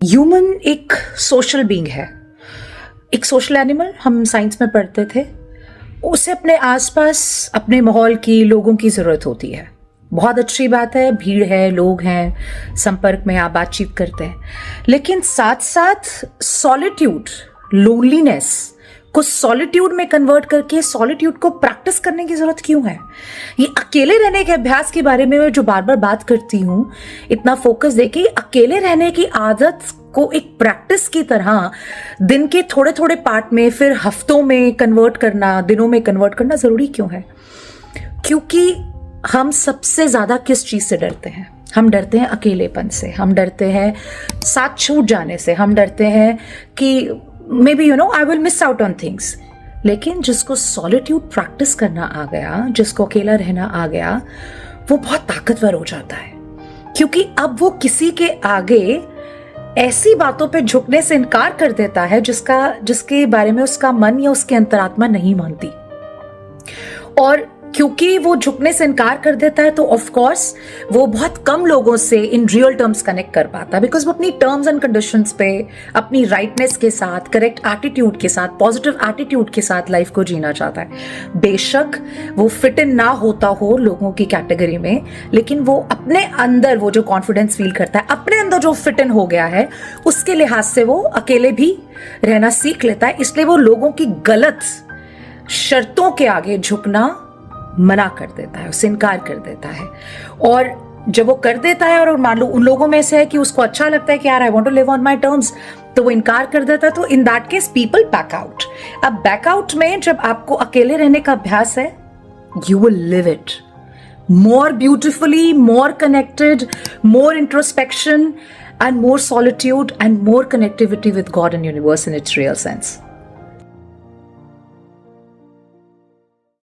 Human एक social being है, एक सोशल एनिमल। हम साइंस में पढ़ते थे। उसे अपने आसपास अपने माहौल की, लोगों की ज़रूरत होती है। बहुत अच्छी बात है, भीड़ है, लोग हैं, संपर्क में आप बातचीत करते हैं। लेकिन साथ साथ सॉलिट्यूड, लोनलीनेस को सॉलिट्यूड में कन्वर्ट करके सॉलिट्यूड को प्रैक्टिस करने की जरूरत क्यों है? ये अकेले रहने के अभ्यास के बारे में मैं जो बार बार बात करती हूं, इतना फोकस देके अकेले रहने की आदत को एक प्रैक्टिस की तरह दिन के थोड़े थोड़े पार्ट में, फिर हफ्तों में कन्वर्ट करना, दिनों में कन्वर्ट करना जरूरी क्यों है? क्योंकि हम सबसे ज्यादा किस चीज से डरते हैं? हम डरते हैं अकेलेपन से, हम डरते हैं साथ छूट जाने से, हम डरते हैं कि maybe I will miss out on things. लेकिन जिसको सॉलिट्यूड प्रैक्टिस करना आ गया, जिसको अकेला रहना आ गया, वो बहुत ताकतवर हो जाता है। क्योंकि अब वो किसी के आगे ऐसी बातों पे झुकने से इनकार कर देता है जिसके बारे में उसका मन या उसकी अंतरात्मा नहीं मानती। और क्योंकि वो झुकने से इनकार कर देता है, तो ऑफ कोर्स वो बहुत कम लोगों से इन रियल टर्म्स कनेक्ट कर पाता है। बिकॉज वो अपनी टर्म्स एंड कंडीशंस पे, अपनी राइटनेस के साथ, करेक्ट एटीट्यूड के साथ, पॉजिटिव एटीट्यूड के साथ लाइफ को जीना चाहता है। बेशक वो फिट इन ना होता हो लोगों की कैटेगरी में, लेकिन वो अपने अंदर वो जो कॉन्फिडेंस फील करता है, अपने अंदर जो फिट इन हो गया है, उसके लिहाज से वो अकेले भी रहना सीख लेता है। इसलिए वो लोगों की गलत शर्तों के आगे झुकना मना कर देता है, उससे इनकार कर देता है। और जब वो कर देता है और मान लो उन लोगों में से है कि उसको अच्छा लगता है कि यार I want to live on my terms, तो वो इनकार कर देता है। तो in that case people back out. अब बैकआउट में जब आपको अकेले रहने का अभ्यास है, you will live it more beautifully, more connected, more introspection and more solitude and more connectivity with God and universe in its real sense.